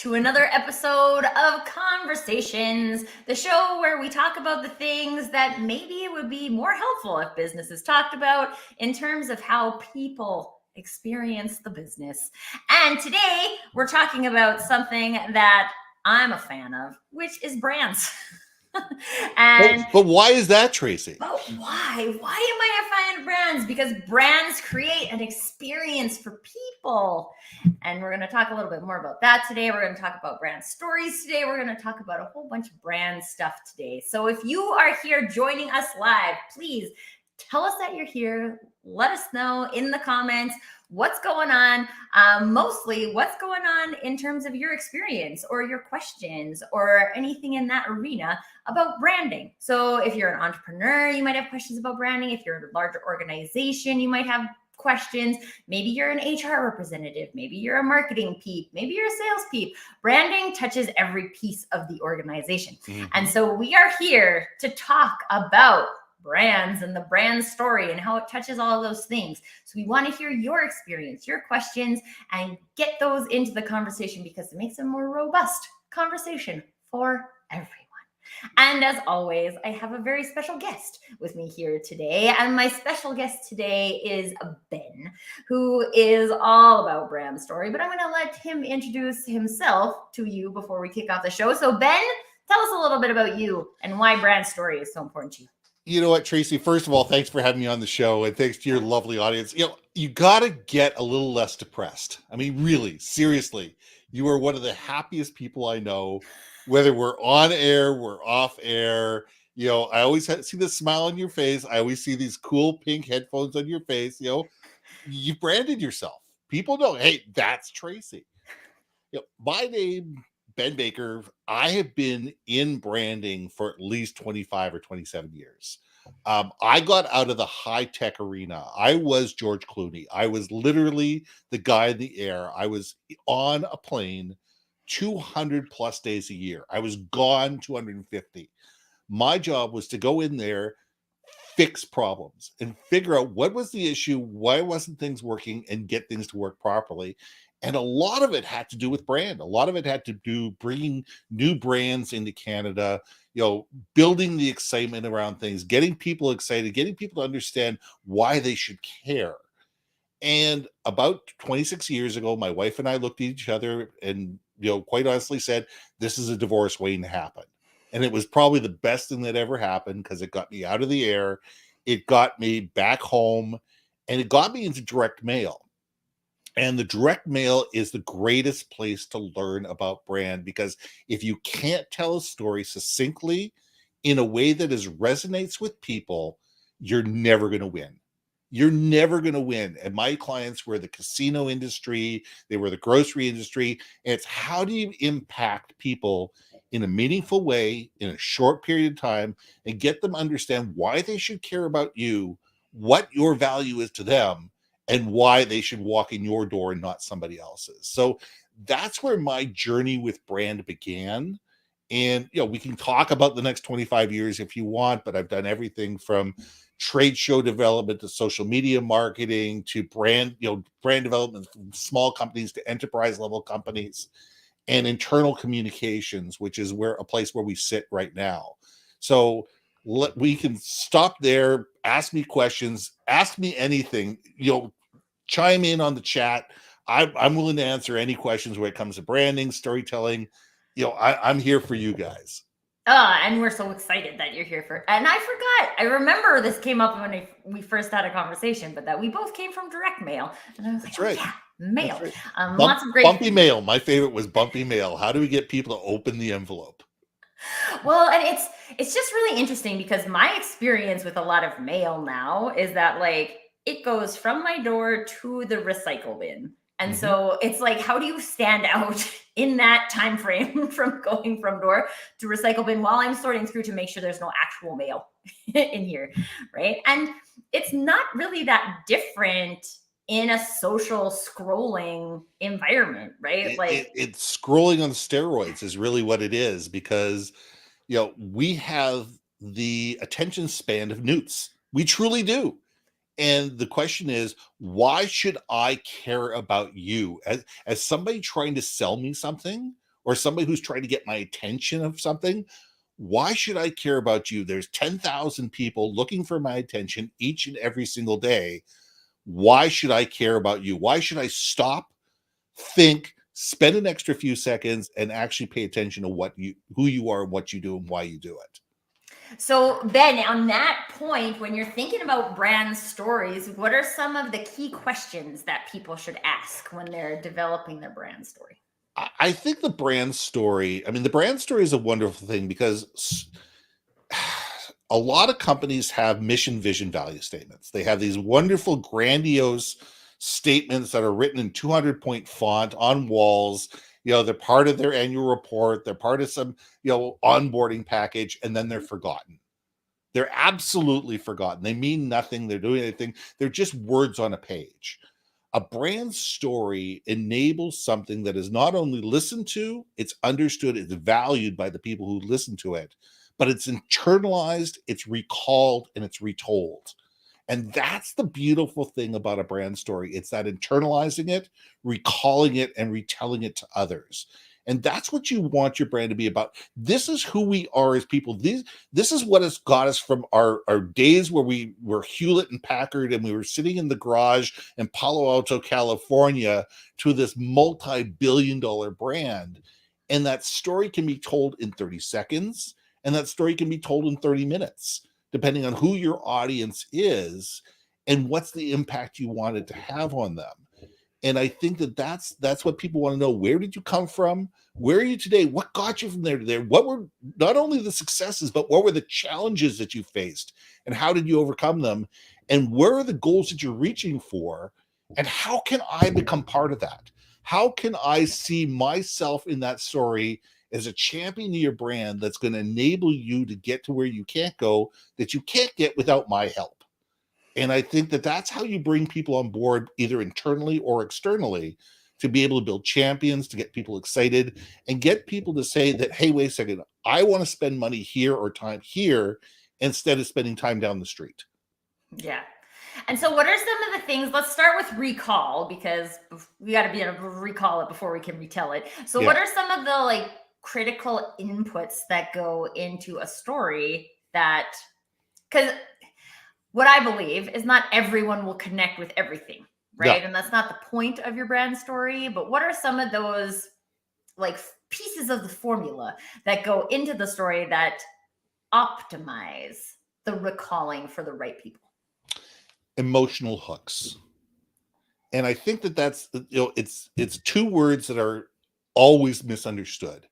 to another episode of Conversations, the show where we talk about the things that maybe it would be more helpful if businesses talked about in terms of how people experience the business. And today we're talking about something that I'm a fan of, which is brands. And but why is that, Tracy? But why? Why am I a fan of brands? Because brands create an experience for people. And we're going to talk a little bit more about that today. We're going to talk about brand stories today. We're going to talk about a whole bunch of brand stuff today. So if you are here joining us live, please tell us that you're here. Let us know in the comments what's going on, mostly what's going on in terms of your experience or your questions or anything in that arena about branding. So if you're an entrepreneur, you might have questions about branding. If you're a larger organization, you might have questions. Maybe you're an HR representative. Maybe you're a marketing peep. Maybe you're a sales peep. Branding touches every piece of the organization. Mm-hmm. And so we are here to talk about brands and the brand story and how it touches all of those things. So we want to hear your experience, your questions, and get those into the conversation because it makes a more robust conversation for everyone. And as always, I have a very special guest with me here today. And my special guest today is Ben, who is all about brand story. But I'm going to let him introduce himself to you before we kick off the show. So Ben, tell us a little bit about you and why brand story is so important to you. You know what, Tracy? First of all, thanks for having me on the show, and thanks to your lovely audience. You got to get a little less depressed. I mean, really, seriously, you are one of the happiest people I know. Whether we're on air, we're off air. I always see the smile on your face. I always see these cool pink headphones on your face. You branded yourself. People know, hey, that's Tracy. My name, Ben Baker. I have been in branding for at least 25 or 27 years. I got out of the high-tech arena. I was George Clooney. I was literally the guy in the air. I was on a plane 200 plus days a year. I was gone 250. My job was to go in there, fix problems, and figure out what was the issue, why wasn't things working, and get things to work properly. And a lot of it had to do with brand. A lot of it had to do bringing new brands into Canada, building the excitement around things, getting people excited, getting people to understand why they should care. And about 26 years ago, my wife and I looked at each other and, quite honestly said, this is a divorce waiting to happen. And it was probably the best thing that ever happened because it got me out of the air. It got me back home, and it got me into direct mail. And the direct mail is the greatest place to learn about brand, because if you can't tell a story succinctly in a way that resonates with people, you're never going to win. You're never going to win. And my clients were the casino industry, they were the grocery industry. And it's how do you impact people in a meaningful way in a short period of time and get them understand why they should care about you, what your value is to them, and why they should walk in your door and not somebody else's. So that's where my journey with brand began. And, we can talk about the next 25 years if you want, but I've done everything from trade show development to social media marketing to brand development from small companies to enterprise level companies and internal communications, which is a place where we sit right now. So we can stop there, ask me questions, ask me anything, chime in on the chat. I'm willing to answer any questions when it comes to branding, storytelling. I'm here for you guys. And we're so excited that you're here and I remember this came up when we first had a conversation, but that we both came from direct mail. And I was like, right. Yeah, mail. Right. Lots of great bumpy mail. My favorite was bumpy mail. How do we get people to open the envelope? Well, and it's just really interesting because my experience with a lot of mail now is that it goes from my door to the recycle bin. And so it's like, how do you stand out in that time frame from going from door to recycle bin while I'm sorting through to make sure there's no actual mail in here, right? And it's not really that different in a social scrolling environment, right? It's scrolling on steroids is really what it is, because we have the attention span of newts. We truly do. And the question is, why should I care about you? As somebody trying to sell me something, or somebody who's trying to get my attention of something, why should I care about you? There's 10,000 people looking for my attention each and every single day. Why should I care about you? Why should I stop, think, spend an extra few seconds, and actually pay attention to who you are, what you do, and why you do it? So, Ben, on that point, when you're thinking about brand stories, what are some of the key questions that people should ask when they're developing their brand story? I think the brand story, the brand story is a wonderful thing because a lot of companies have mission, vision, value statements. They have these wonderful, grandiose statements that are written in 200-point font on walls. They're part of their annual report. They're part of some, onboarding package, and then they're forgotten. They're absolutely forgotten. They mean nothing. They're doing anything. They're just words on a page. A brand story enables something that is not only listened to, it's understood, it's valued by the people who listen to it, but it's internalized, it's recalled, and it's retold. And that's the beautiful thing about a brand story. It's that internalizing it, recalling it, and retelling it to others. And that's what you want your brand to be about. This is who we are as people. This is what has got us from our days where we were Hewlett and Packard and we were sitting in the garage in Palo Alto, California, to this multi-billion-dollar brand. And that story can be told in 30 seconds, and that story can be told in 30 minutes, depending on who your audience is and what's the impact you want it to have on them. And I think that's what people want to know. Where did you come from? Where are you today? What got you from there to there? What were not only the successes, but what were the challenges that you faced? And how did you overcome them? And where are the goals that you're reaching for? And how can I become part of that? How can I see myself in that story as a champion of your brand that's going to enable you to get to where you can't go, that you can't get without my help? And I think that that's how you bring people on board, either internally or externally, to be able to build champions, to get people excited, and get people to say that, hey, wait a second, I want to spend money here or time here instead of spending time down the street. Yeah. And so what are some of the things, let's start with recall, because we got to be able to recall it before we can retell it. So what are some of the critical inputs that go into a story that, because what I believe is not everyone will connect with everything, right? Yeah. And that's not the point of your brand story. But what are some of those pieces of the formula that go into the story that optimize the recalling for the right people? Emotional hooks. And I think that's it's two words that are always misunderstood.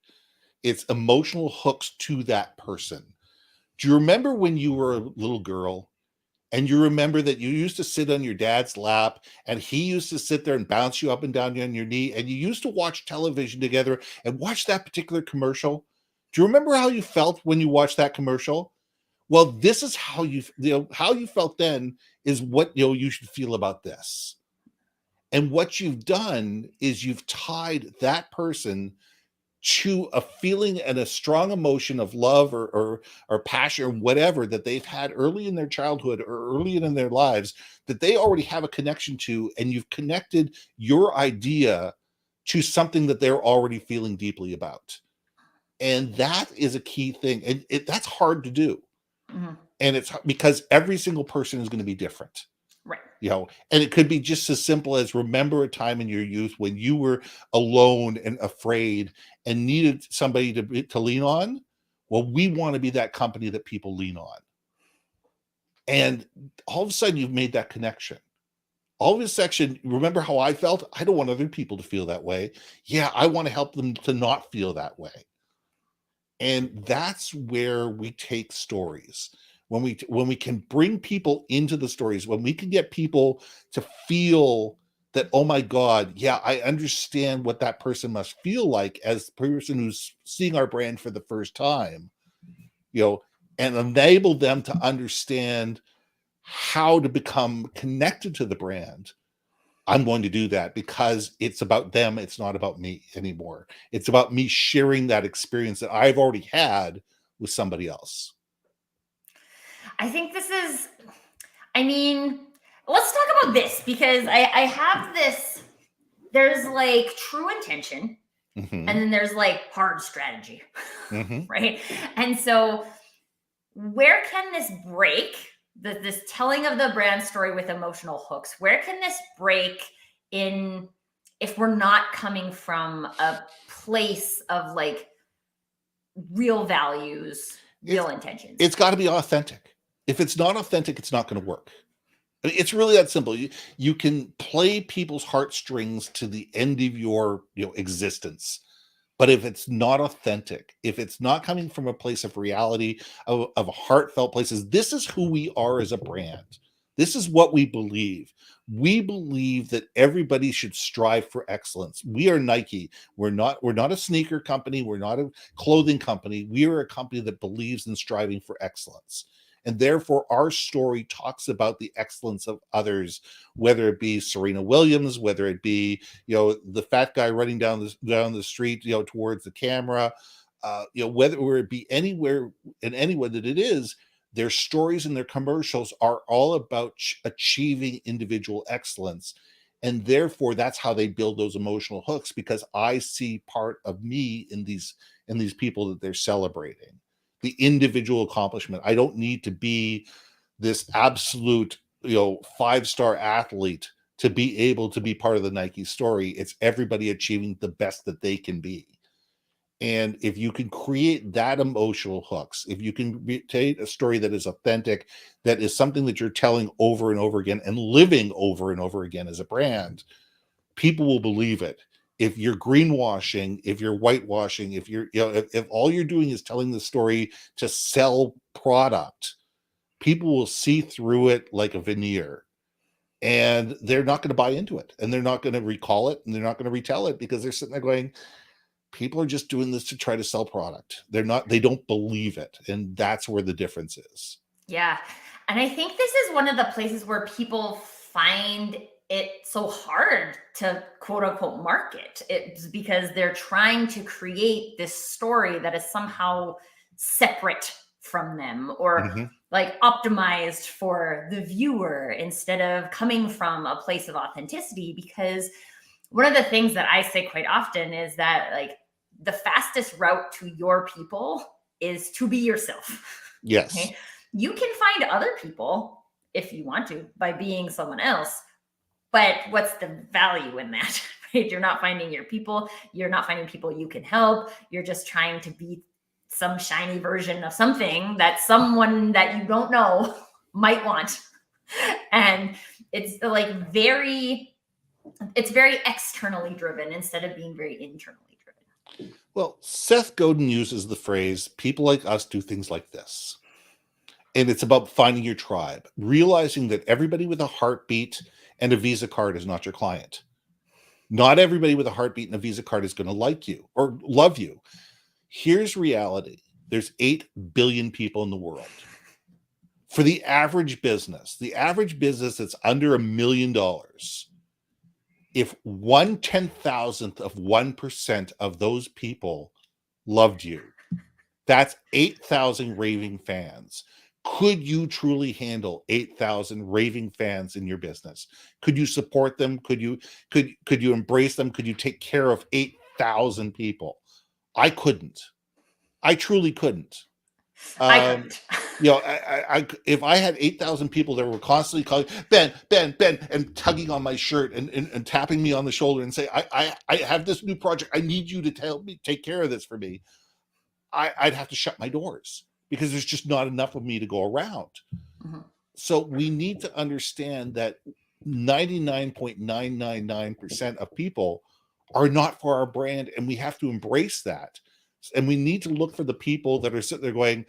It's emotional hooks to that person. Do you remember when you were a little girl and you remember that you used to sit on your dad's lap and he used to sit there and bounce you up and down on your knee, and you used to watch television together and watch that particular commercial? Do you remember how you felt when you watched that commercial? Well, this is how how you felt then is what you should feel about this. And what you've done is you've tied that person to a feeling and a strong emotion of love or passion or whatever that they've had early in their childhood or early in their lives that they already have a connection to, and you've connected your idea to something that they're already feeling deeply about. And that is a key thing, and that's hard to do. Mm-hmm. And it's because every single person is going to be different. Right. And it could be just as simple as remember a time in your youth when you were alone and afraid and needed somebody to lean on. Well, we want to be that company that people lean on. And all of a sudden you've made that connection. All of a sudden, remember how I felt? I don't want other people to feel that way. Yeah, I want to help them to not feel that way. And that's where we take stories. When we can bring people into the stories, when we can get people to feel that, oh my God, yeah, I understand what that person must feel like as the person who's seeing our brand for the first time, and enable them to understand how to become connected to the brand. I'm going to do that because it's about them. It's not about me anymore. It's about me sharing that experience that I've already had with somebody else. I think let's talk about this, because I have this, there's true intention Mhm. And then there's like hard strategy, Mhm. right? And so, where can this break? This telling of the brand story with emotional hooks. Where can this break in if we're not coming from a place of like real values, real It's intentions? it's gotta be authentic. If it's not authentic, it's not gonna work. I mean, it's really that simple. You can play people's heartstrings to the end of your, existence. But if it's not authentic, if it's not coming from a place of reality, of a heartfelt places, this is who we are as a brand. This is what we believe. We believe that everybody should strive for excellence. We are Nike. We're not a sneaker company. We're not a clothing company. We are a company that believes in striving for excellence. And therefore, our story talks about the excellence of others, whether it be Serena Williams, whether it be the fat guy running down the street towards the camera, whether it be anywhere and anyone that it is, their stories and their commercials are all about achieving individual excellence, and therefore that's how they build those emotional hooks, because I see part of me in these people that they're celebrating, the individual accomplishment. I don't need to be this absolute five-star athlete to be able to be part of the Nike story. It's everybody achieving the best that they can be. And if you can create that emotional hooks, if you can take a story that is authentic, that is something that you're telling over and over again and living over and over again as a brand, people will believe it. If you're greenwashing, if you're whitewashing, if all you're doing is telling the story to sell product, people will see through it like a veneer, and they're not going to buy into it, and they're not going to recall it, and they're not going to retell it, because they're sitting there going, people are just doing this to try to sell product. They don't believe it. And that's where the difference is. Yeah. And I think this is one of the places where people find it so hard to quote unquote market. It's because they're trying to create this story that is somehow separate from them, or Mhm. like optimized for the viewer instead of coming from a place of authenticity. Because one of the things that I say quite often is that like the fastest route to your people is to be yourself. Yes. Okay. You can find other people if you want to by being someone else, but what's the value in that? Right? You're not finding your people. You're not finding people you can help. You're just trying to be some shiny version of something that someone that you don't know might want. And it's like it's very externally driven instead of being very internally driven. Well, Seth Godin uses the phrase, people like us do things like this. And it's about finding your tribe, realizing that everybody with a heartbeat and a Visa card is not your client. Not everybody with a heartbeat and a Visa card is going to like you or love you. Here's reality. There's 8 billion people in the world. For the average business that's under $1 million, if 1/10,000th of 1% of those people loved you, that's 8,000 raving fans. Could you truly handle 8,000 raving fans in your business? Could you support them? Could you embrace them? Could you take care of 8,000 people? I couldn't. I truly couldn't. I Um, couldn't. if I had 8,000 people that were constantly calling Ben, Ben, Ben, and tugging on my shirt and tapping me on the shoulder and say, I have this new project. I need you to help me take care of this for me. I'd have to shut my doors because there's just not enough of me to go around. Mhm. So we need to understand that 99.999% of people are not for our brand, and we have to embrace that. And we need to look for the people that are sitting there going,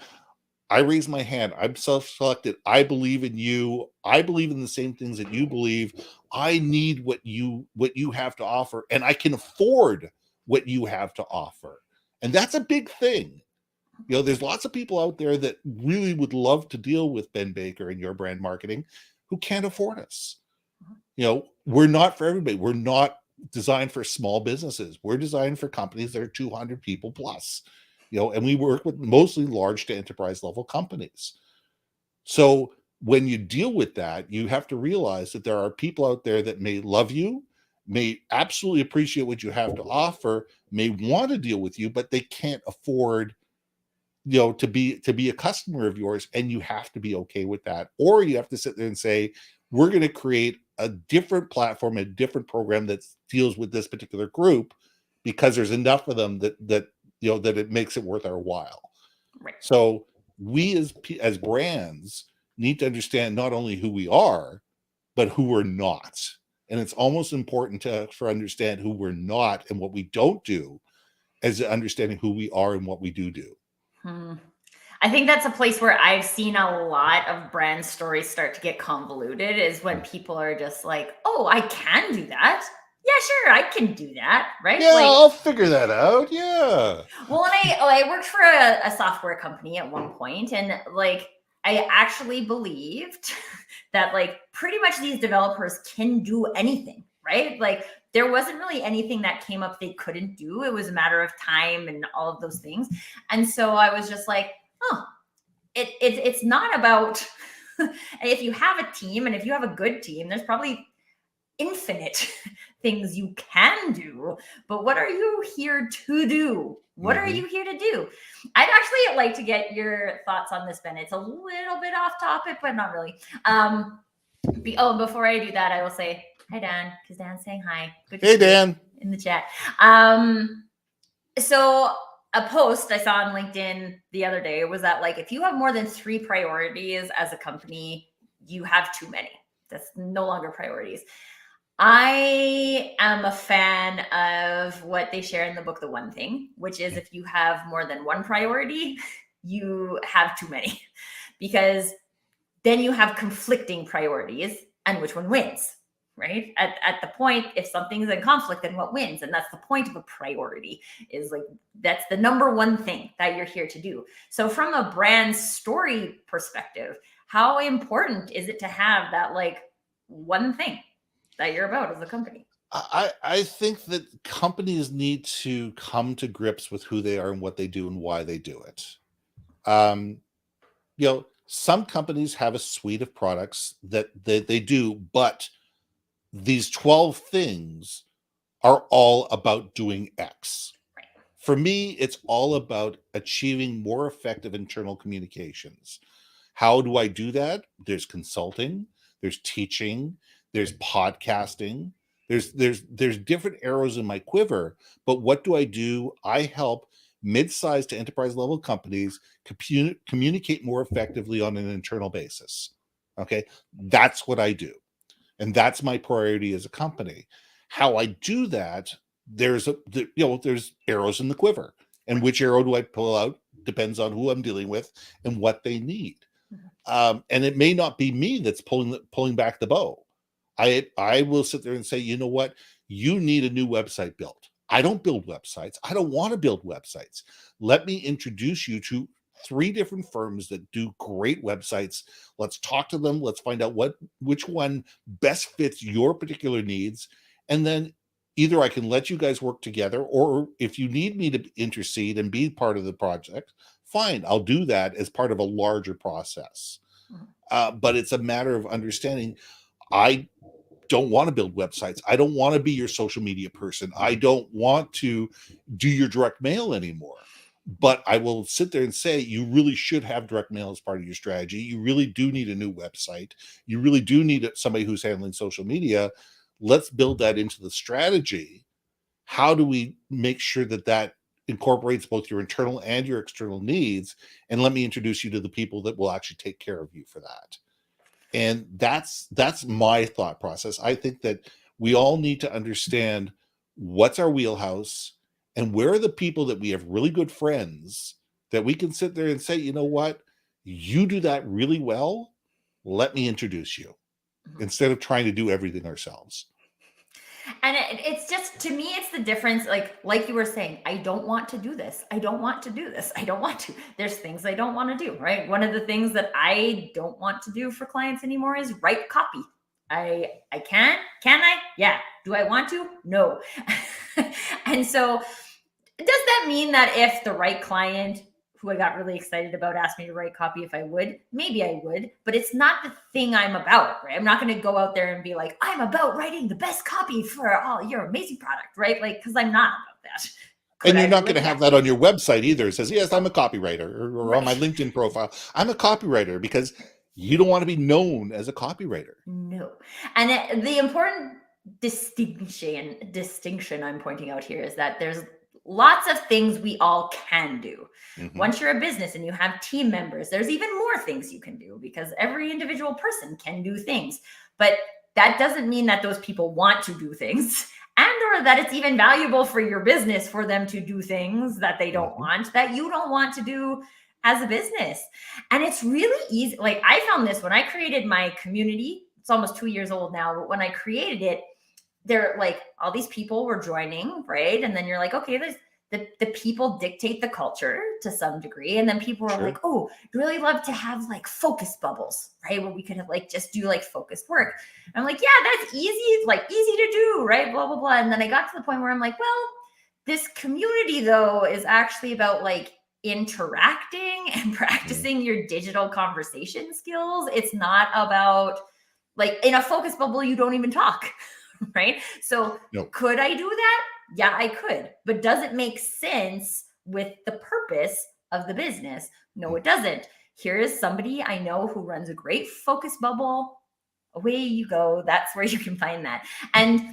I raise my hand. I'm self-selected. I believe in you. I believe in the same things that you believe. I need what you have to offer, and I can afford what you have to offer. And that's a big thing. There's lots of people out there that really would love to deal with Ben Baker and Your Brand Marketing who can't afford us. We're not for everybody. We're not designed for small businesses. We're designed for companies that are 200 people plus. And we work with mostly large to enterprise level companies. So when you deal with that, you have to realize that there are people out there that may love you may absolutely appreciate what you have to offer, may want to deal with you, but they can't afford, to be a customer of yours, and you have to be okay with that. Or you have to sit there and say, we're going to create a different platform, a different program that deals with this particular group, because there's enough of them that it makes it worth our while. Right. So we as brands need to understand not only who we are, but who we're not. And it's almost important for understand who we're not and what we don't do, as understanding who we are and what we do. I think that's a place where I've seen a lot of brand stories start to get convoluted, is when people are just like, oh, I can do that. Yeah, sure, I can do that, right? Yeah, I'll figure that out. Yeah. Well, and I worked for a software company at one point, and I actually believed that pretty much these developers can do anything, right? There wasn't really anything that came up they couldn't do. It was a matter of time and all of those things. And so I was just like, oh, it's not about if you have a team, and if you have a good team, there's probably infinite things you can do, but what are you here to do? What are you here to do? I'd actually like to get your thoughts on this, Ben. It's a little bit off topic, but not really. Before I do that, I will say hi, Dan, because Dan's saying hi. Good to Hey, see you Dan. in the chat. So a post I saw on LinkedIn the other day was that if you have more than 3 priorities as a company, you have too many. That's no longer priorities. I am a fan of what they share in the book, The One Thing, which is if you have more than 1 priority, you have too many, because then you have conflicting priorities, and which one wins, right? At the point, if something's in conflict, then what wins? And that's the point of a priority, is that's the number one thing that you're here to do. So from a brand story perspective, how important is it to have that one thing that you're about as a company? I think that companies need to come to grips with who they are and what they do and why they do it. Some companies have a suite of products that they do, but these 12 things are all about doing X. Right. For me, it's all about achieving more effective internal communications. How do I do that? There's consulting, there's teaching, there's podcasting, there's different arrows in my quiver. But what do? I help mid-sized to enterprise level companies communicate more effectively on an internal basis. Okay, that's what I do, and that's my priority as a company. How I do that, there's arrows in the quiver, and which arrow do I pull out depends on who I'm dealing with and what they need. And it may not be me that's pulling back the bow. I will sit there and say, you know what? You need a new website built. I don't build websites. I don't want to build websites. Let me introduce you to 3 different firms that do great websites. Let's talk to them. Let's find out which one best fits your particular needs. And then either I can let you guys work together, or if you need me to intercede and be part of the project, fine, I'll do that as part of a larger process. But it's a matter of understanding, I don't want to build websites. I don't want to be your social media person. I don't want to do your direct mail anymore. But I will sit there and say, you really should have direct mail as part of your strategy. You really do need a new website. You really do need somebody who's handling social media. Let's build that into the strategy. How do we make sure that incorporates both your internal and your external needs? And let me introduce you to the people that will actually take care of you for that. And that's my thought process. I think that we all need to understand what's our wheelhouse, and where are the people that we have really good friends that we can sit there and say, you know what, you do that really well. Let me introduce you, instead of trying to do everything ourselves. And it's just, to me, it's the difference. Like you were saying, I don't want to do this. I don't want to do this. I don't want to. There's things I don't want to do, right? One of the things that I don't want to do for clients anymore is write copy. I can I? Yeah. Do I want to? No. And so does that mean that if the right client who I got really excited about asked me to write copy if I would, maybe I would, but it's not the thing I'm about, right? I'm not going to go out there and be like, I'm about writing the best copy for all your amazing product, right? Like, because I'm not about that. And you're not going to have that on your website either. It says, yes, I'm a copywriter, or on my Right. LinkedIn profile, I'm a copywriter, because you don't want to be known as a copywriter. No. And the important distinction I'm pointing out here is that there's lots of things we all can do. Mhm. Once you're a business and you have team members, there's even more things you can do, because every individual person can do things. But that doesn't mean that those people want to do things, and or that it's even valuable for your business for them to do things that they don't want, that you don't want to do as a business. And it's really easy. Like, I found this when I created my community. It's almost 2 years old now, but when I created it, there, like, all these people were joining, right? And then you're like, okay, there's the people dictate the culture to some degree. And then people are Sure. like, oh, I'd really love to have like focus bubbles, right? Where we could have like just do like focused work. And I'm like, yeah, that's easy, like easy to do, right? Blah, blah, blah. And then I got to the point where I'm like, well, this community though is actually about like interacting and practicing your digital conversation skills. It's not about, like, in a focus bubble, you don't even talk, right? So No. could I do that? Yeah, I could. But does it make sense with the purpose of the business? No, it doesn't. Here is somebody I know who runs a great focus bubble. Away you go. That's where you can find that. And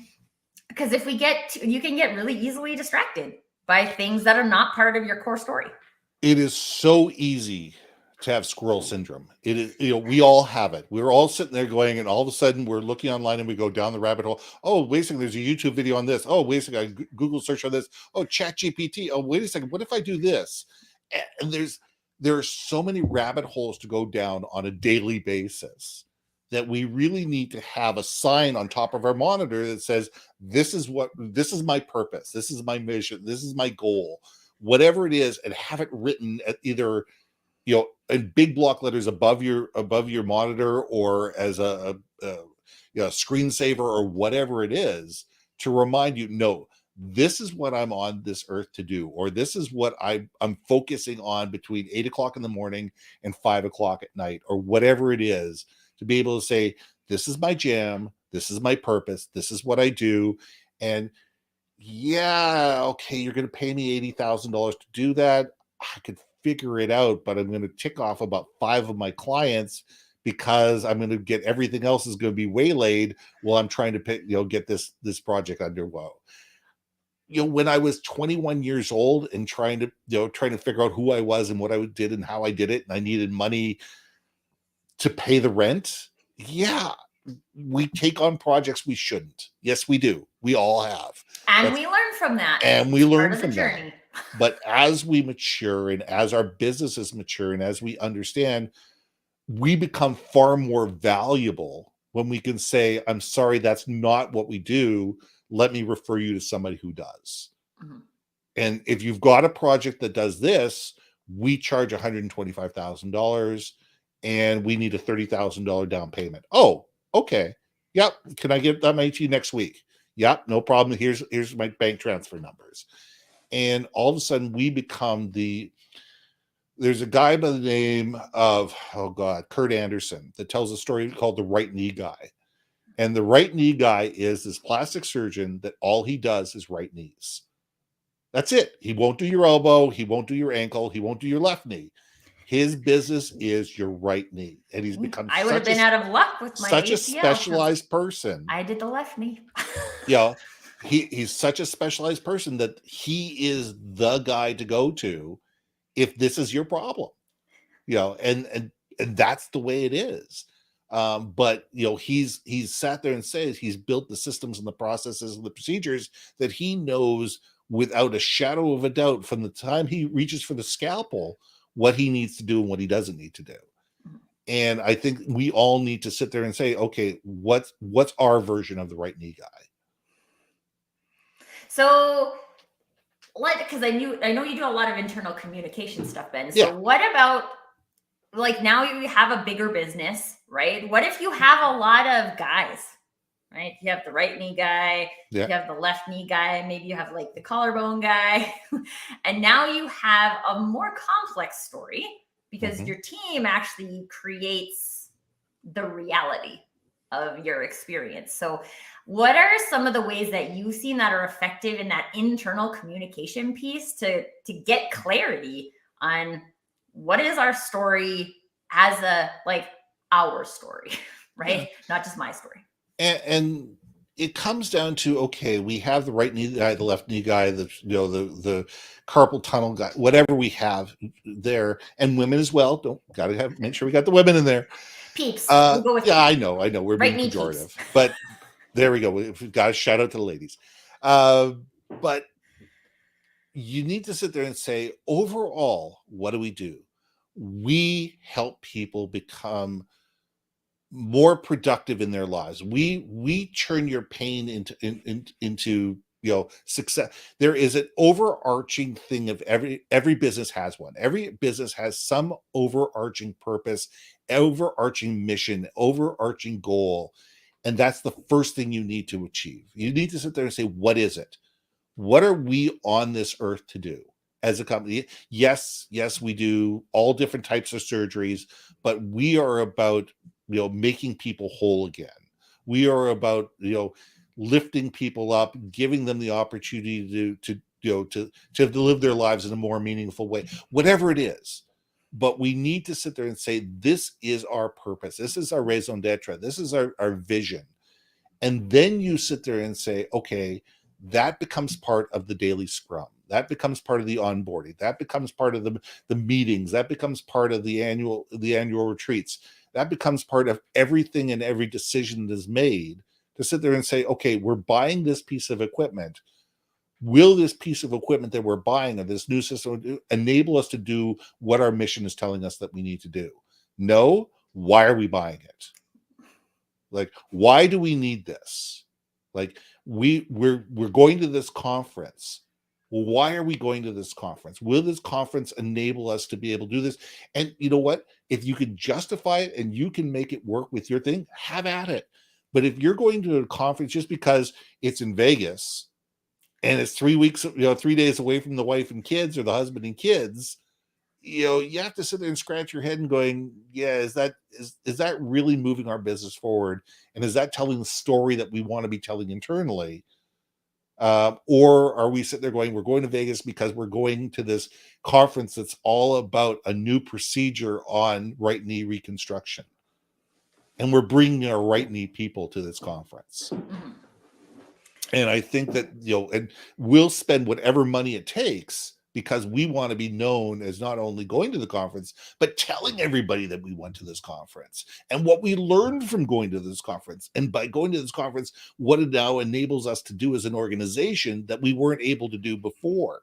because if we you can get really easily distracted by things that are not part of your core story. It is so easy to have squirrel syndrome. It is, we all have it. We're all sitting there going, and all of a sudden we're looking online and we go down the rabbit hole. Oh, wait a second, there's a YouTube video on this. Oh, wait a second, I Google search on this. Oh, ChatGPT. Oh, wait a second, what if I do this? And there are so many rabbit holes to go down on a daily basis that we really need to have a sign on top of our monitor that says, this is my purpose, this is my mission, this is my goal, whatever it is, and have it written at either in big block letters above your monitor, or as a screensaver, or whatever it is, to remind you, no, this is what I'm on this earth to do, or this is what I'm focusing on between 8 o'clock in the morning and 5 o'clock at night, or whatever it is, to be able to say, this is my jam, this is my purpose, this is what I do. And yeah, okay, you're going to pay me $80,000 to do that. I could figure it out, but I'm going to tick off about 5 of my clients, because I'm going to get everything else is going to be waylaid while I'm trying to get this project underway. When I was 21 years old and trying to figure out who I was and what I did and how I did it, and I needed money to pay the rent. Yeah, we take on projects we shouldn't. Yes, we do. We all have. And we learn from that. And we learn from that. But as we mature, and as our businesses mature, and as we understand, we become far more valuable when we can say, I'm sorry, that's not what we do. Let me refer you to somebody who does. Mm-hmm. And if you've got a project that does this, we charge $125,000 and we need a $30,000 down payment. Oh, okay. Yep. Can I give that money to you next week? Yep. No problem. Here's my bank transfer numbers. And all of a sudden we become there's a guy by the name of, Kurt Anderson, that tells a story called The Right Knee Guy. And the right knee guy is this plastic surgeon that all he does is right knees. That's it. He won't do your elbow. He won't do your ankle. He won't do your left knee. His business is your right knee. And he's become I would have been out of luck with my such ACL, a specialized person. I did the left knee. He's such a specialized person that he is the guy to go to if this is your problem. And that's the way it is. But he's sat there and says he's built the systems and the processes and the procedures that he knows without a shadow of a doubt, from the time he reaches for the scalpel, what he needs to do and what he doesn't need to do. And I think we all need to sit there and say, okay, what's our version of the right knee guy? So, because I know you do a lot of internal communication stuff, Ben. So what about, like, now you have a bigger business, right? What if you have a lot of guys, right? You have the right knee guy, Yeah. you have the left knee guy, maybe you have like the collarbone guy. And now you have a more complex story because your team actually creates the reality of your experience. So, what are some of the ways that you've seen that are effective in that internal communication piece to get clarity on what is our story as a like our story, right? Yeah. Not just my story. And it comes down to, okay, we have the right knee guy, the left knee guy, the carpal tunnel guy, whatever we have there, and women as well. Don't gotta have make sure we got the women in there. Peeps. We'll go with Yeah, peeps. I know, we're Right being knee pejorative, peeps. but there we go. We've got to shout out to the ladies. But you need to sit there and say, overall, what do we do? We help people become more productive in their lives. We turn your pain into success. There is an overarching thing of every business has one. Every business has some overarching purpose, overarching mission, overarching goal, and that's the first thing you need to achieve. You need to sit there and say, what is it? What are we on this earth to do as a company? Yes, we do all different types of surgeries, but we are about making people whole again. We are about lifting people up, giving them the opportunity to live their lives in a more meaningful way, whatever it is. But we need to sit there and say, this is our purpose, this is our raison d'etre, this is our vision. And then you sit there and say, okay, that becomes part of the daily scrum. That becomes part of the onboarding. That becomes part of the meetings. That becomes part of the annual retreats. That becomes part of everything and every decision that is made, to sit there and say, okay, we're buying this piece of equipment. Will this piece of equipment that we're buying, or this new system, enable us to do what our mission is telling us that we need to do? No. Why are we buying it? Like, why do we need this? Like, we're going to this conference. Well, why are we going to this conference? Will this conference enable us to be able to do this? And you know what? If you can justify it and you can make it work with your thing, have at it. But if you're going to a conference just because it's in Vegas and it's 3 weeks, 3 days away from the wife and kids, or the husband and kids, you have to sit there and scratch your head and going, yeah, is that really moving our business forward? And is that telling the story that we want to be telling internally? Or are we sitting there going, we're going to Vegas because we're going to this conference that's all about a new procedure on right knee reconstruction, and we're bringing our right knee people to this conference? And I think that, and we'll spend whatever money it takes, because we want to be known as not only going to the conference, but telling everybody that we went to this conference and what we learned from going to this conference. And by going to this conference, what it now enables us to do as an organization that we weren't able to do before.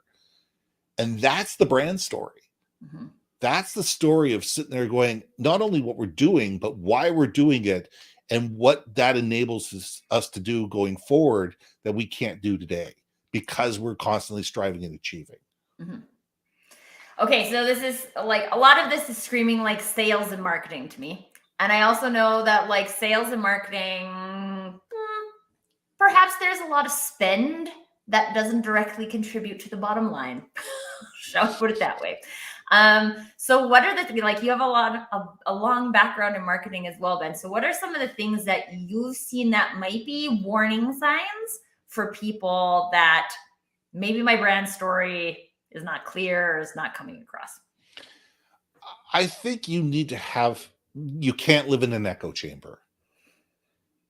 And that's the brand story. Mm-hmm. That's the story of sitting there going, not only what we're doing, but why we're doing it, and what that enables us to do going forward that we can't do today, because we're constantly striving and achieving. Mm-hmm. Okay, so this is like, a lot of this is screaming like sales and marketing to me. And I also know that like sales and marketing, perhaps there's a lot of spend that doesn't directly contribute to the bottom line. Shall I put it that way? So what are the, like, you have a long background in marketing as well, Ben. So what are some of the things that you've seen that might be warning signs for people that maybe my brand story is not clear or is not coming across? I think you can't live in an echo chamber.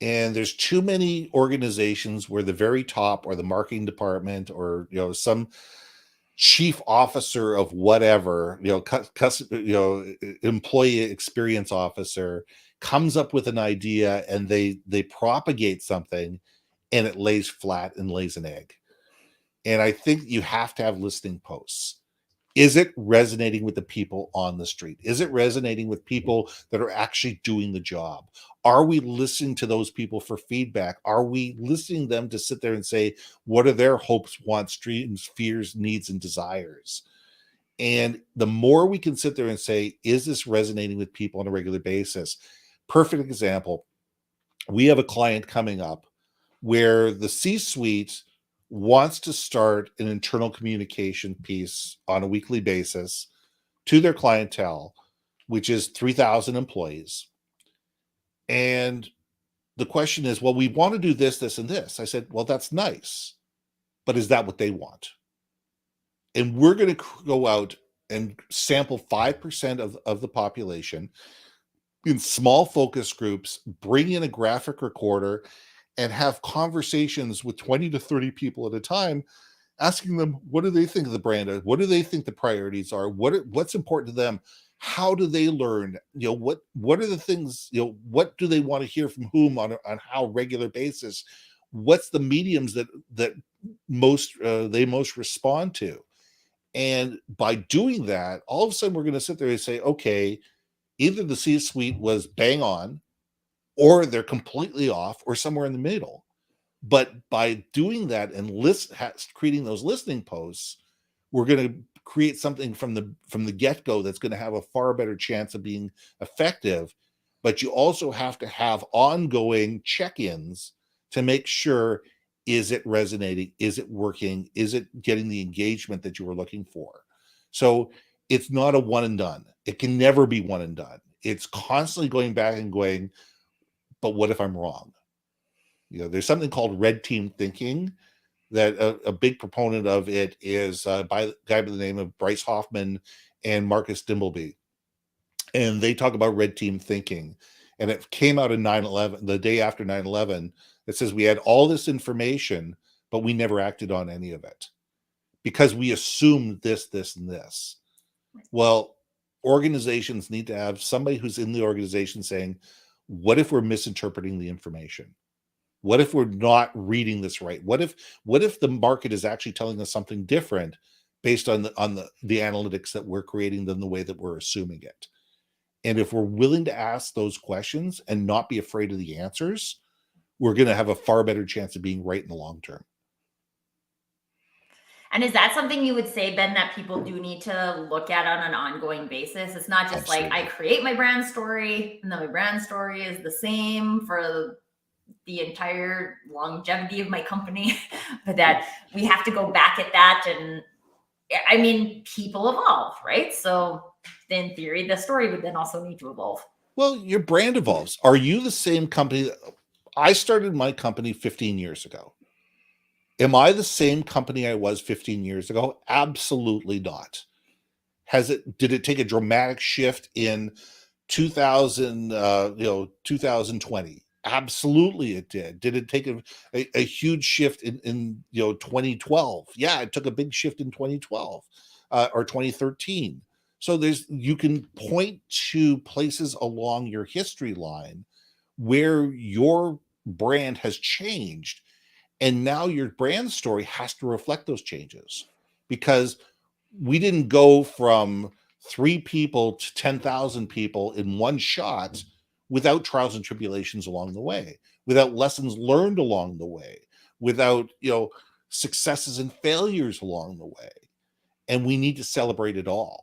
And there's too many organizations where the very top, or the marketing department, or some chief officer of whatever, employee experience officer, comes up with an idea, and they propagate something, and it lays flat and lays an egg. And I think you have to have listening posts. Is it resonating with the people on the street? Is it resonating with people that are actually doing the job? Are we listening to those people for feedback? Are we listening to them to sit there and say, what are their hopes, wants, dreams, fears, needs, and desires? And the more we can sit there and say, is this resonating with people on a regular basis? Perfect example. we have a client coming up where the C-suite wants to start an internal communication piece on a weekly basis to their clientele, which is 3,000 employees. And the question is, well, we want to do this, this, and this. I said, well, that's nice, but is that what they want? And we're going to go out and sample 5% of the population in small focus groups, bring in a graphic recorder, and have conversations with 20 to 30 people at a time, asking them, what do they think of the brand? What do they think the priorities are? What's important to them? How do they learn? What are the things, what do they want to hear from whom on how regular basis? What's the mediums that most they most respond to? And by doing that, all of a sudden we're going to sit there and say, okay, either the C-suite was bang on, or they're completely off, or somewhere in the middle. But by doing that and creating those listening posts, we're going to create something from the get-go that's going to have a far better chance of being effective. But you also have to have ongoing check-ins to make sure, is it resonating? Is it working? Is it getting the engagement that you were looking for? So it's not a one and done. It can never be one and done. It's constantly going back and going, but what if I'm wrong? There's something called red team thinking that a big proponent of it is by a guy by the name of Bryce Hoffman and Marcus Dimbleby. And they talk about red team thinking. And it came out in 9/11, the day after 9/11, that says we had all this information, but we never acted on any of it because we assumed this, this, and this. Well, organizations need to have somebody who's in the organization saying, what if we're misinterpreting the information? What if we're not reading this right? What if the market is actually telling us something different based on the analytics that we're creating than the way that we're assuming it? And if we're willing to ask those questions and not be afraid of the answers, we're going to have a far better chance of being right in the long term. And is that something you would say, Ben, that people do need to look at on an ongoing basis? It's not just Absolutely. like I create my brand story and then my brand story is the same for the entire longevity of my company, but that we have to go back at that. And I mean, people evolve, right? So in theory, the story would then also need to evolve. Well, your brand evolves. Are you the same company? I started my company 15 years ago. Am I the same company I was 15 years ago? Absolutely not. Did it take a dramatic shift in 2020? Absolutely it did. Did it take a huge shift in 2012? Yeah, it took a big shift in 2012 or 2013. So you can point to places along your history line where your brand has changed. And now your brand story has to reflect those changes, because we didn't go from 3 people to 10,000 people in one shot without trials and tribulations along the way, without lessons learned along the way, without successes and failures along the way. And we need to celebrate it all.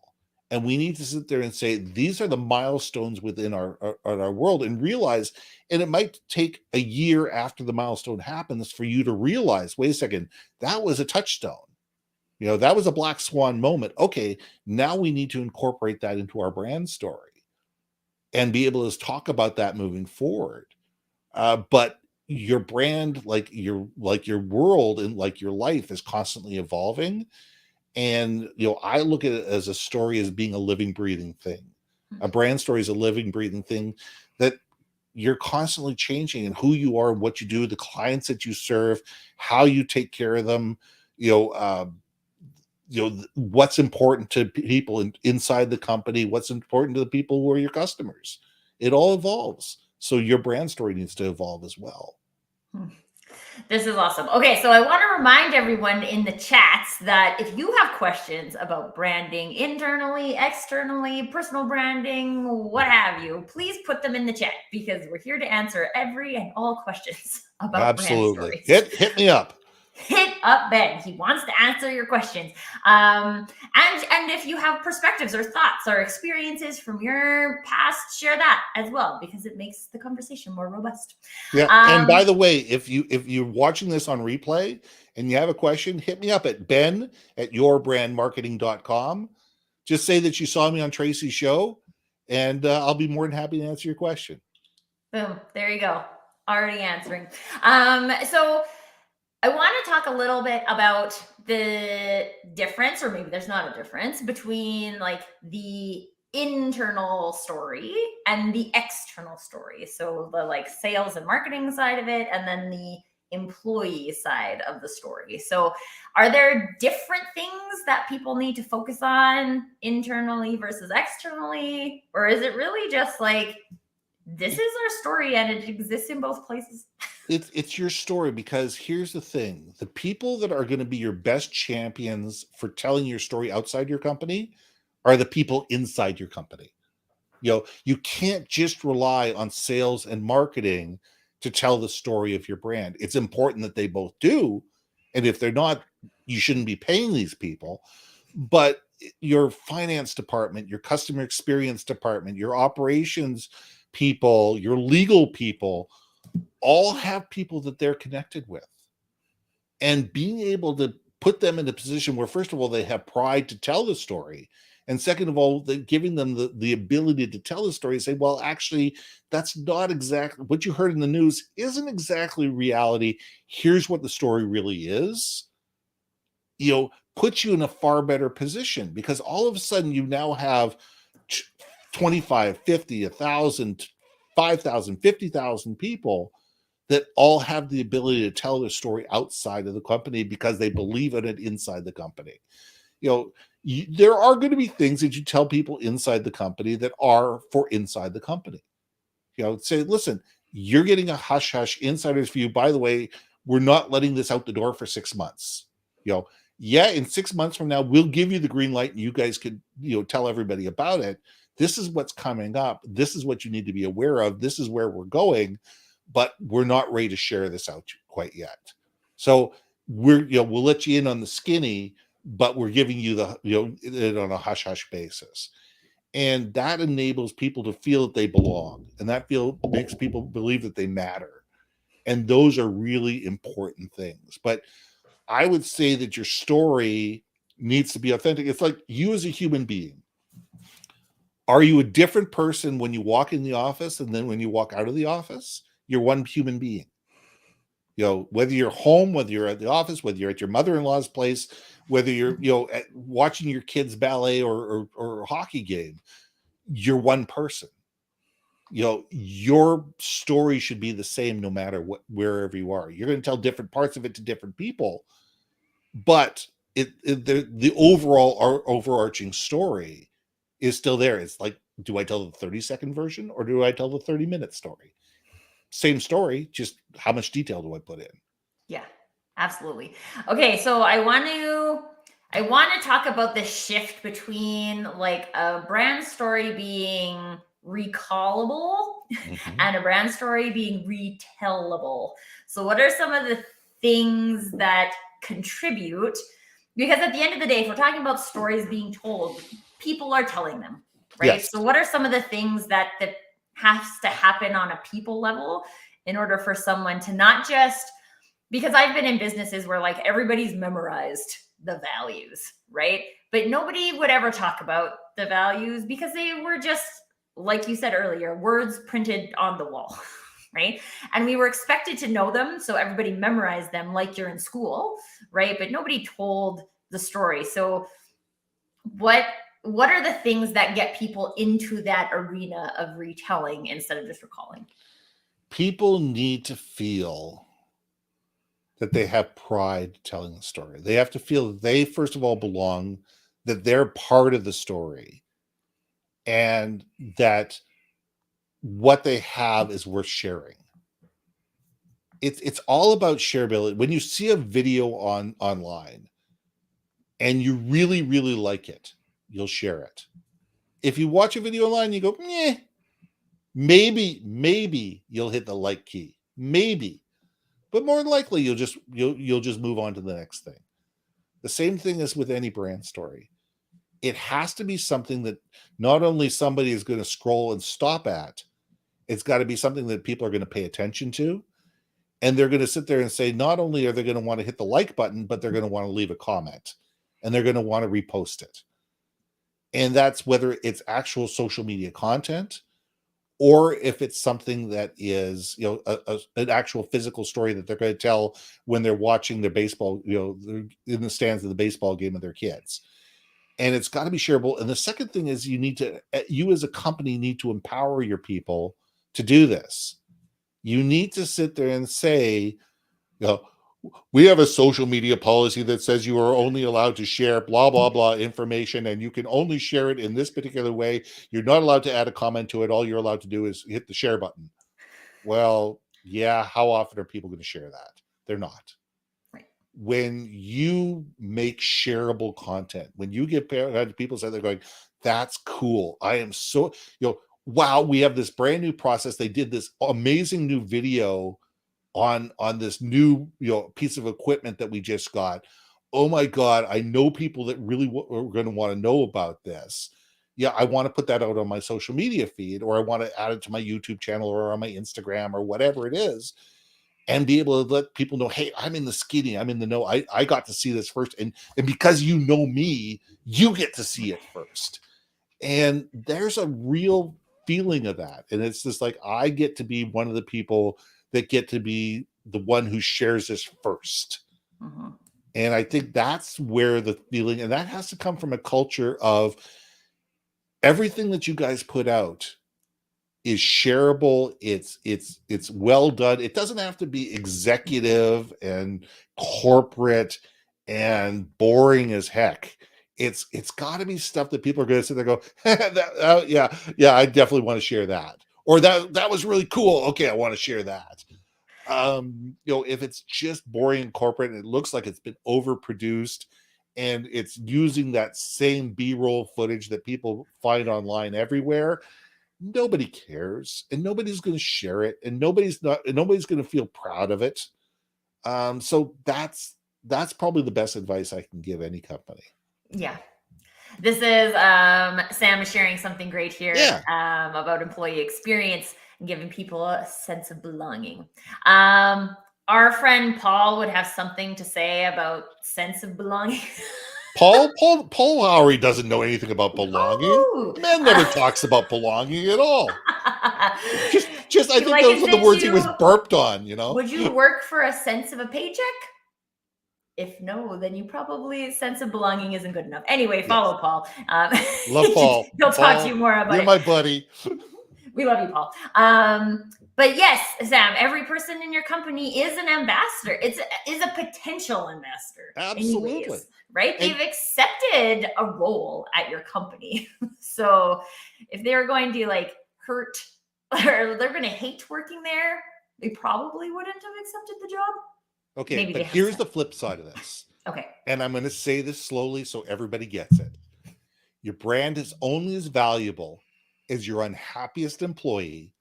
And we need to sit there and say, these are the milestones within our world, and realize, and it might take a year after the milestone happens for you to realize, wait a second, that was a touchstone. That was a black swan moment. Okay, now we need to incorporate that into our brand story and be able to talk about that moving forward. But your brand, like your world and like your life, is constantly evolving. And I look at it as a story as being a living, breathing thing. A brand story is a living, breathing thing that you're constantly changing, and who you are, what you do, the clients that you serve, how you take care of them, what's important to people inside the company, what's important to the people who are your customers. It all evolves. So your brand story needs to evolve as well. This is awesome. Okay, so I want to remind everyone in the chats that if you have questions about branding internally, externally, personal branding, what have you, please put them in the chat, because we're here to answer every and all questions about Absolutely. brand stories. Hit me up. hit up Ben. He wants to answer your questions. And if you have perspectives or thoughts or experiences from your past, share that as well, because it makes the conversation more robust. Yeah. And by the way, if you're watching this on replay and you have a question, hit me up at ben@yourbrandmarketing.com. Just say that you saw me on Tracy's show, and I'll be more than happy to answer your question. Boom. There you go. Already answering. So I want to talk a little bit about the difference, or maybe there's not a difference, between like the internal story and the external story. So the like sales and marketing side of it, and then the employee side of the story. So are there different things that people need to focus on internally versus externally? Or is it really just like, this is our story and it exists in both places? It's your story, because here's the thing: the people that are going to be your best champions for telling your story outside your company are the people inside your company. You can't just rely on sales and marketing to tell the story of your brand. It's important that they both do, and if they're not, you shouldn't be paying these people. But your finance department, your customer experience department, your operations people, your legal people all have people that they're connected with. And being able to put them in a position where, first of all, they have pride to tell the story, and second of all, giving them the ability to tell the story and say, well, actually, that's not exactly what you heard in the news, isn't exactly reality. Here's what the story really is. Puts you in a far better position, because all of a sudden you now have 25, 50, 1,000, 5,000, 50,000 people that all have the ability to tell their story outside of the company because they believe in it inside the company. There are going to be things that you tell people inside the company that are for inside the company. Say, listen, you're getting a hush hush insider's view. By the way, we're not letting this out the door for 6 months. In 6 months from now, we'll give you the green light and you guys could, tell everybody about it. This is what's coming up. This is what you need to be aware of. This is where we're going, but we're not ready to share this out quite yet. So we'll let you in on the skinny, but we're giving you it on a hush hush basis. And that enables people to feel that they belong, and that makes people believe that they matter. And those are really important things. But I would say that your story needs to be authentic. It's like you as a human being. Are you a different person when you walk in the office and then when you walk out of the office? You're one human being. Whether you're home, whether you're at the office, whether you're at your mother-in-law's place, whether you're, watching your kids' ballet or hockey game, you're one person. Your story should be the same no matter wherever you are. You're going to tell different parts of it to different people, but the overall overarching story is still there. It's like, do I tell the 30-second version or do I tell the 30-minute story? Same story, just how much detail do I put in? Yeah, absolutely. Okay, so I want to talk about the shift between like a brand story being recallable and a brand story being retellable. So what are some of the things that contribute? Because at the end of the day, if we're talking about stories being told, people are telling them, right? Yes. So what are some of the things that has to happen on a people level in order for someone to not just, because I've been in businesses where like everybody's memorized the values, right? But nobody would ever talk about the values because they were just, like you said earlier, words printed on the wall, right? And we were expected to know them. So everybody memorized them like you're in school, right? But nobody told the story. So what are the things that get people into that arena of retelling instead of just recalling? People need to feel that they have pride telling the story. They have to feel that they, first of all, belong, that they're part of the story, and that what they have is worth sharing. It's all about shareability. When you see a video online and you really, really like it, you'll share it. If you watch a video online and you go, maybe you'll hit the like key. Maybe. but more than likely you'll just move on to the next thing. The same thing is with any brand story. It has to be something that not only somebody is going to scroll and stop at, it's got to be something that people are going to pay attention to. And they're going to sit there and say, not only are they going to want to hit the like button, but they're going to want to leave a comment and they're going to want to repost it. And that's whether it's actual social media content or if it's something that is, an actual physical story that they're going to tell when they're watching their baseball, in the stands of the baseball game of their kids. And it's got to be shareable. And the second thing is you as a company need to empower your people to do this. You need to sit there and say, we have a social media policy that says you are only allowed to share blah, blah, blah information, and you can only share it in this particular way. You're not allowed to add a comment to it. All you're allowed to do is hit the share button. Well, yeah, how often are people going to share that? They're not. Right. When you make shareable content, when you get people say they're going, that's cool. I am so, wow, we have this brand new process. They did this amazing new video on this new piece of equipment that we just got. Oh my God, I know people that really are going to want to know about this. Yeah, I want to put that out on my social media feed, or I want to add it to my YouTube channel or on my Instagram or whatever it is, and be able to let people know, hey, I'm in the skinny, I'm in the know. I got to see this first. And because you know me, you get to see it first. And there's a real feeling of that. And it's just like, I get to be one of the people that get to be the one who shares this first. Mm-hmm. And I think that's where the feeling, and that has to come from a culture of everything that you guys put out is shareable. It's well done. It doesn't have to be executive and corporate and boring as heck. It's got to be stuff that people are going to sit there and go, yeah, I definitely want to share that. Or that was really cool. Okay, I want to share that. If it's just boring and corporate and it looks like it's been overproduced and it's using that same B-roll footage that people find online everywhere, nobody cares and nobody's going to share it and nobody's going to feel proud of it. So that's probably the best advice I can give any company. Yeah. This is Sam is sharing something great here about employee experience and giving people a sense of belonging. Our friend Paul would have something to say about sense of belonging. Paul Lowry doesn't know anything about belonging. Oh, Man never talks about belonging at all. Just I think those were the words he was burped on, Would you work for a sense of a paycheck? If no, then you probably sense of belonging isn't good enough. Anyway, follow Paul. Love Paul. He'll talk to you more about it. You're my buddy. We love you, Paul. But yes, Sam, every person in your company is an ambassador. Is a potential ambassador. Absolutely. Anyways, right? They've accepted a role at your company. So if they're going to hurt or they're going to hate working there, they probably wouldn't have accepted the job. Okay, Maybe but here's the flip side of this. Okay. And I'm going to say this slowly so everybody gets it. Your brand is only as valuable as your unhappiest employee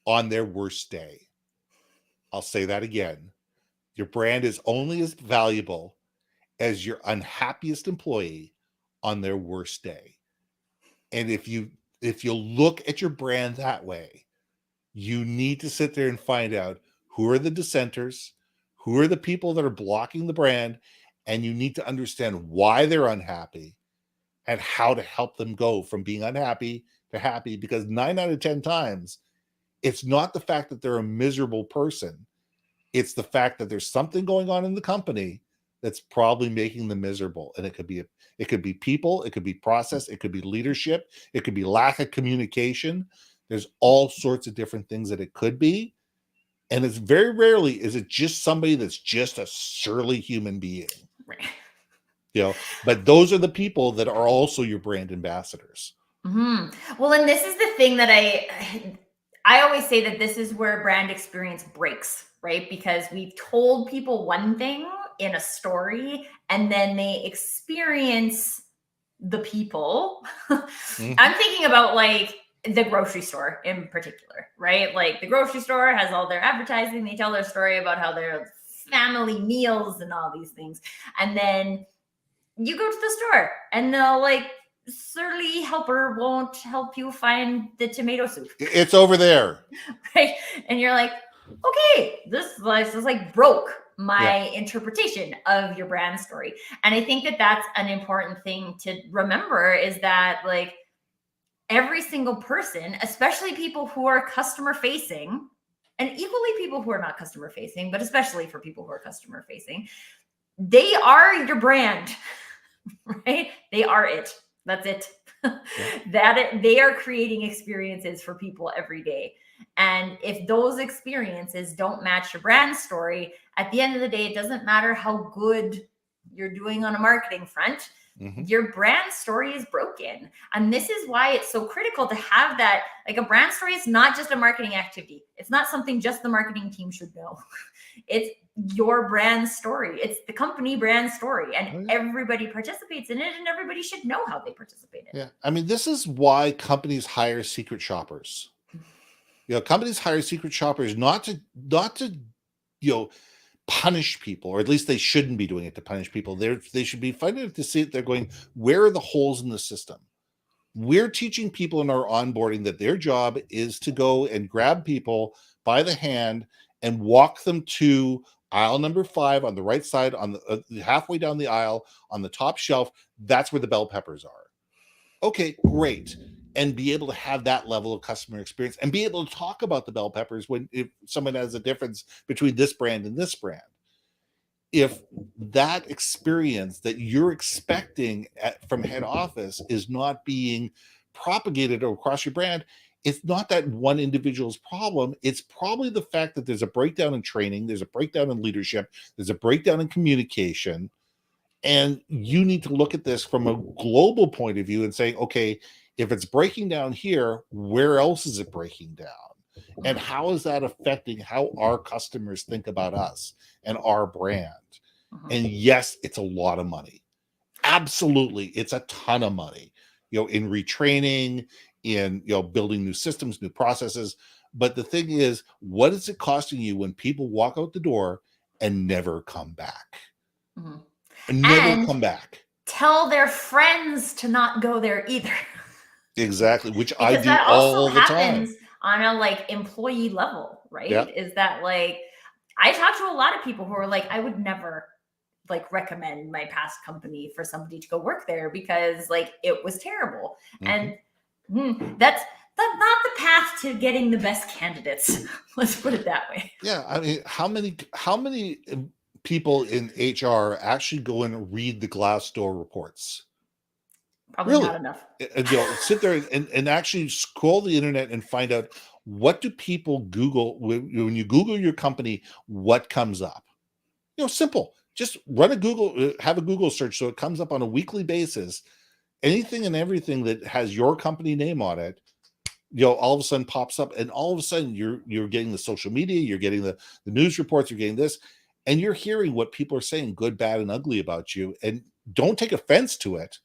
on their worst day. I'll say that again. Your brand is only as valuable as your unhappiest employee on their worst day. And if you look at your brand that way, you need to sit there and find out who are the dissenters, who are the people that are blocking the brand, and you need to understand why they're unhappy and how to help them go from being unhappy to happy. Because 9 out of 10 times, it's not the fact that they're a miserable person. It's the fact that there's something going on in the company that's probably making them miserable. And it could be people, it could be process, it could be leadership, it could be lack of communication. There's all sorts of different things that it could be. And it's very rarely is it just somebody that's just a surly human being. Right. But those are the people that are also your brand ambassadors. Mm-hmm. Well, and this is the thing that I always say that this is where brand experience breaks, right? Because we've told people one thing in a story and then they experience the people. Mm-hmm. I'm thinking about the grocery store in particular, right? Like the grocery store has all their advertising. They tell their story about how their family meals and all these things. And then you go to the store and they'll like, surly helper won't help you find the tomato soup. It's over there. Right. And you're like, okay, this is like broke my interpretation of your brand story. And I think that that's an important thing to remember, is that like every single person, especially people who are customer facing, and equally people who are not customer facing, but especially for people who are customer facing, they are your brand, right? They are it. That's it. They are creating experiences for people every day. And if those experiences don't match your brand story, at the end of the day, it doesn't matter how good you're doing on a marketing front. Your brand story is broken. And this is why it's so critical to have that. Like, a brand story is not just a marketing activity. It's not something just the marketing team should know. It's your brand story. It's the company brand story, and everybody participates in it, and everybody should know how they participate in it. Yeah. I mean, this is why companies hire secret shoppers. Companies hire secret shoppers not to punish people, or at least they shouldn't be doing it to punish people. They should be finding it to see it. They're going, where are the holes in the system? We're teaching people in our onboarding that their job is to go and grab people by the hand and walk them to aisle number 5 on the right side, on the halfway down the aisle on the top shelf. That's where the bell peppers are. Okay, great. And be able to have that level of customer experience and be able to talk about the bell peppers if someone has a difference between this brand and this brand. If that experience that you're expecting from head office is not being propagated across your brand, it's not that one individual's problem. It's probably the fact that there's a breakdown in training, there's a breakdown in leadership, there's a breakdown in communication. And you need to look at this from a global point of view and say, okay, if it's breaking down here, where else is it breaking down? And how is that affecting how our customers think about us and our brand? And yes, it's a lot of money. Absolutely. It's a ton of money, in retraining, in, building new systems, new processes. But the thing is, what is it costing you when people walk out the door and never come back? And never come back. Tell their friends to not go there either. Exactly, which I do all the time. On a like employee level, right? Yeah. Is that like, I talk to a lot of people who are like, I would never like recommend my past company for somebody to go work there because like it was terrible. And that's not the path to getting the best candidates. Let's put it that way. Yeah, I mean, how many people in HR actually go and read the Glassdoor reports? Probably not enough. Sit there and actually scroll the internet and find out, what do people Google when you Google your company, what comes up? Simple. Just run have a Google search so it comes up on a weekly basis. Anything and everything that has your company name on it, all of a sudden pops up, and all of a sudden you're getting the social media, you're getting the news reports, you're getting this, and you're hearing what people are saying, good, bad, and ugly about you. And don't take offense to it.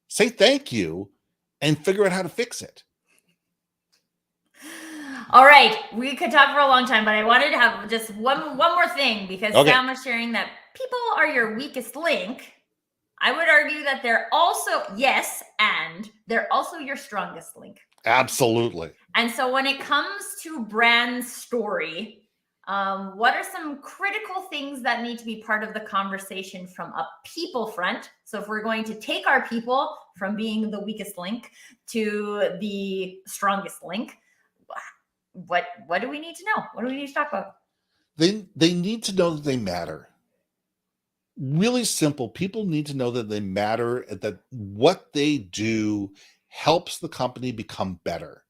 Say thank you and figure out how to fix it. All right. We could talk for a long time, but I wanted to have just one more thing, because Sam was sharing that people are your weakest link. I would argue that they're also, and they're also your strongest link. Absolutely. And so when it comes to brand story, what are some critical things that need to be part of the conversation from a people front? So if we're going to take our people from being the weakest link to the strongest link, what do we need to know? What do we need to talk about? They need to know that they matter. Really simple. People need to know that they matter, that what they do helps the company become better.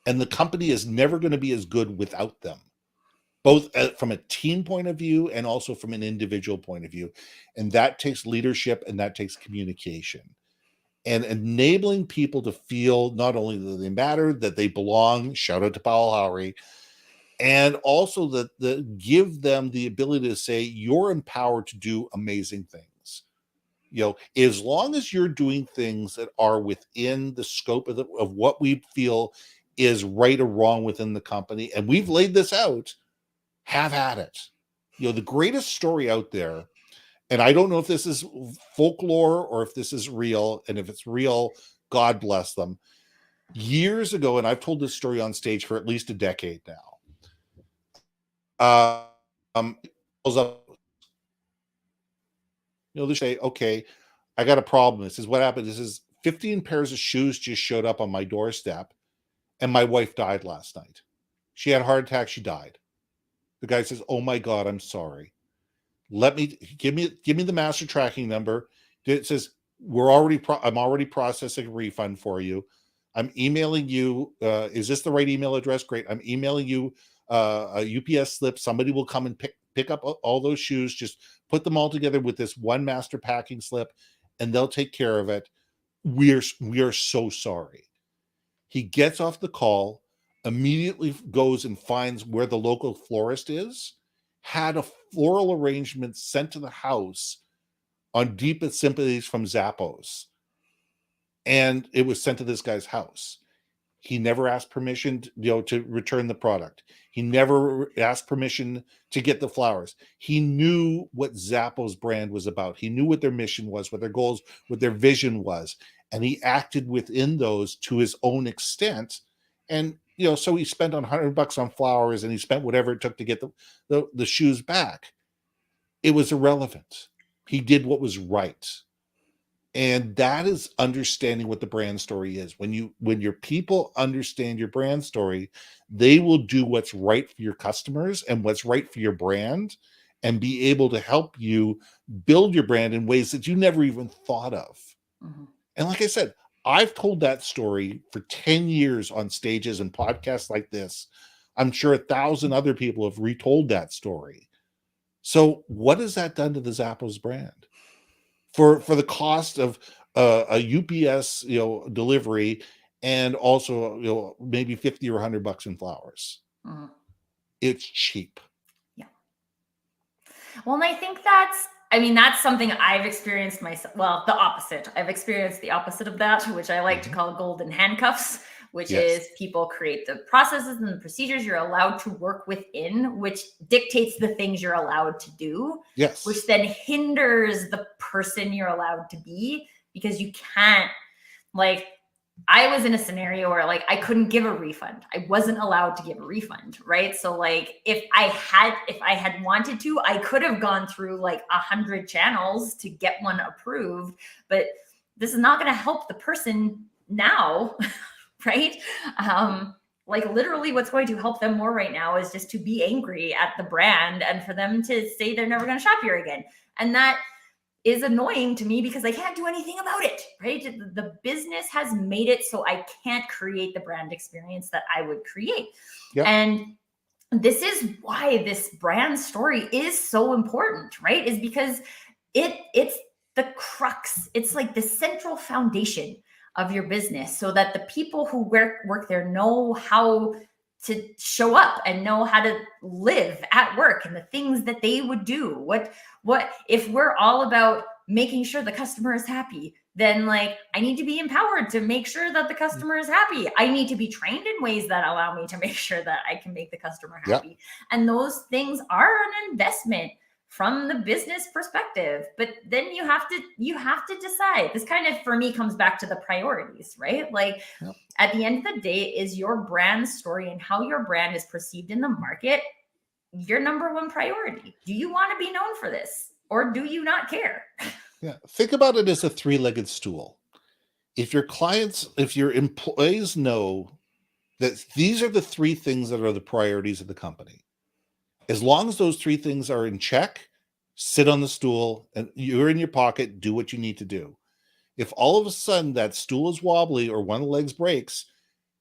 And the company is never going to be as good without them, both from a team point of view and also from an individual point of view. And that takes leadership, and that takes communication, and enabling people to feel not only that they matter, that they belong. Shout out to Powell Howery. And also that give them the ability to say, you're empowered to do amazing things. As long as you're doing things that are within the scope of what we feel is right or wrong within the company, and we've laid this out, have at it. The greatest story out there, and I don't know if this is folklore or if this is real, and if it's real, God bless them. Years ago, and I've told this story on stage for at least a decade now. They say, okay, I got a problem. This is what happened. This is 15 pairs of shoes just showed up on my doorstep, and my wife died last night. She had a heart attack. She died. The guy says, oh my God, I'm sorry. Give me the master tracking number. It says, I'm already processing a refund for you. I'm emailing you. Is this the right email address? Great. I'm emailing you a UPS slip. Somebody will come and pick up all those shoes. Just put them all together with this one master packing slip, and they'll take care of it. We are so sorry. He gets off the call, immediately goes and finds where the local florist is, had a floral arrangement sent to the house on deepest sympathies from Zappos. And it was sent to this guy's house. He never asked permission to return the product. He never asked permission to get the flowers. He knew what Zappos brand was about. He knew what their mission was, what their goals, what their vision was. And he acted within those to his own extent. And, so he spent $100 on flowers, and he spent whatever it took to get the shoes back. It was irrelevant. He did what was right. And that is understanding what the brand story is. When your people understand your brand story, they will do what's right for your customers and what's right for your brand, and be able to help you build your brand in ways that you never even thought of. Mm-hmm. And like I said, I've told that story for 10 years on stages and podcasts like this. I'm sure 1,000 other people have retold that story. So what has that done to the Zappos brand? For the cost of a UPS delivery, and also maybe $50 or $100 in flowers. Mm-hmm. It's cheap. Yeah. Well, and I think that's something I've experienced myself. Well, the opposite. I've experienced the opposite of that, which I like to call golden handcuffs, which is people create the processes and the procedures you're allowed to work within, which dictates the things you're allowed to do, which then hinders the person you're allowed to be, because you can't, I was in a scenario where I couldn't give a refund. I wasn't allowed to give a refund, right? So if I had wanted to, I could have gone through 100 channels to get one approved, but this is not going to help the person now. Right? Literally what's going to help them more right now is just to be angry at the brand and for them to say they're never going to shop here again. And that is annoying to me because I can't do anything about it, right? The business has made it so I can't create the brand experience that I would create. Yep. And this is why this brand story is so important, right? Is because it's the crux. It's the central foundation of your business, so that the people who work there know how to show up and know how to live at work and the things that they would do. What if we're all about making sure the customer is happy, then I need to be empowered to make sure that the customer is happy. I need to be trained in ways that allow me to make sure that I can make the customer happy. Yep. And those things are an investment from the business perspective. But then you have to decide. This kind of, for me, comes back to the priorities, right? Yep. At the end of the day, is your brand story and how your brand is perceived in the market your number one priority? Do you want to be known for this, or do you not care? Yeah. Think about it as a three-legged stool. If your employees know that these are the three things that are the priorities of the company, as long as those three things are in check, sit on the stool and you're in your pocket, do what you need to do. If all of a sudden that stool is wobbly or one of the legs breaks,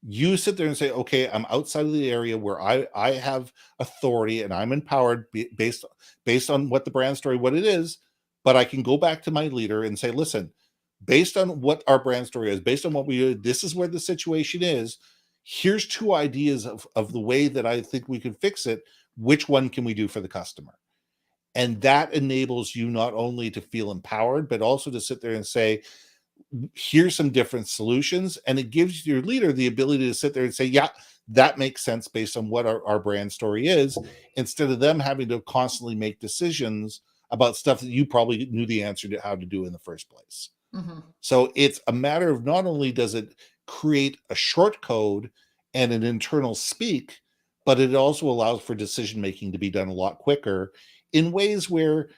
you sit there and say, okay, I'm outside of the area where I have authority and I'm empowered based on what the brand story, what it is, but I can go back to my leader and say, listen, based on what our brand story is, based on what we do, this is where the situation is. Here's two ideas of the way that I think we can fix it. Which one can we do for the customer? And that enables you not only to feel empowered, but also to sit there and say, here's some different solutions. And it gives your leader the ability to sit there and say, yeah, that makes sense based on what our brand story is, instead of them having to constantly make decisions about stuff that you probably knew the answer to how to do in the first place. Mm-hmm. So it's a matter of, not only does it create a short code and an internal speak, but it also allows for decision making to be done a lot quicker in ways where,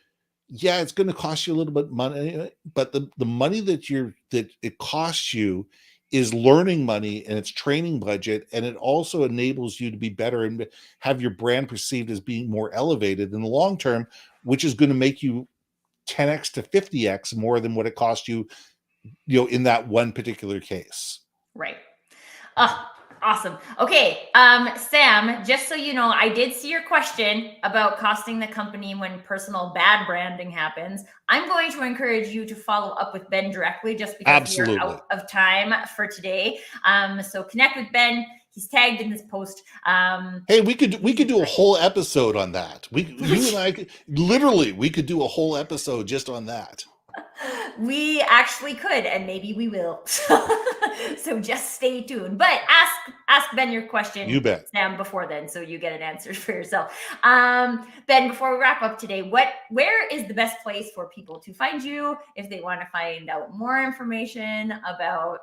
yeah, it's going to cost you a little bit money, but the money that it costs you is learning money, and it's training budget, and it also enables you to be better and have your brand perceived as being more elevated in the long term, which is going to make you 10x to 50x more than what it cost you, in that one particular case. Right. Oh, awesome. Okay. Sam, just so you know, I did see your question about costing the company when personal bad branding happens. I'm going to encourage you to follow up with Ben directly, just because Absolutely. we're out of time for today. So connect with Ben. He's tagged in this post. Hey, we could do a whole episode on that. You and I we could do a whole episode just on that. We actually could, and maybe we will. So just stay tuned. But ask Ben your question, You bet, Sam, before then, so you get an answer for yourself. Ben, before we wrap up today, where is the best place for people to find you if they want to find out more information about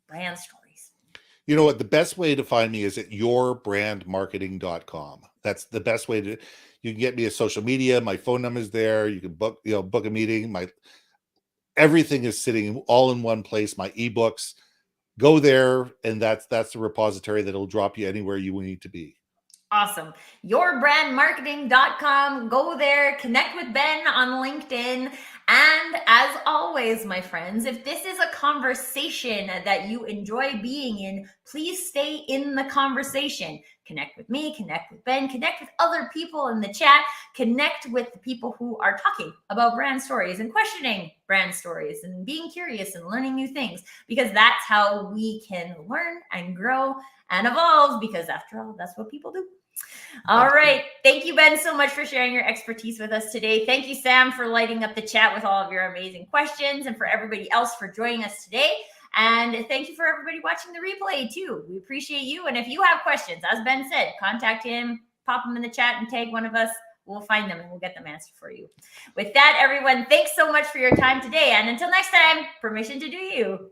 brand stories? You know what? The best way to find me is at yourbrandmarketing.com. That's the best way to. You can get me at social media. My phone number is there. You can book a meeting. Everything is sitting all in one place. My ebooks, go there, and that's the repository that'll drop you anywhere you need to be. Awesome. Yourbrandmarketing.com. Go there, connect with Ben on LinkedIn. And as always, my friends, if this is a conversation that you enjoy being in, please stay in the conversation. Connect with me, connect with Ben, connect with other people in the chat, connect with the people who are talking about brand stories and questioning brand stories and being curious and learning new things, because that's how we can learn and grow and evolve, because after all, that's what people do. All right. Thank you, Ben, so much for sharing your expertise with us today. Thank you, Sam, for lighting up the chat with all of your amazing questions, and for everybody else for joining us today. And thank you for everybody watching the replay too. We appreciate you. And if you have questions, as Ben said, contact him, pop them in the chat and tag one of us. We'll find them and we'll get them answered for you. With that, everyone, thanks so much for your time today. And until next time, permission to do you.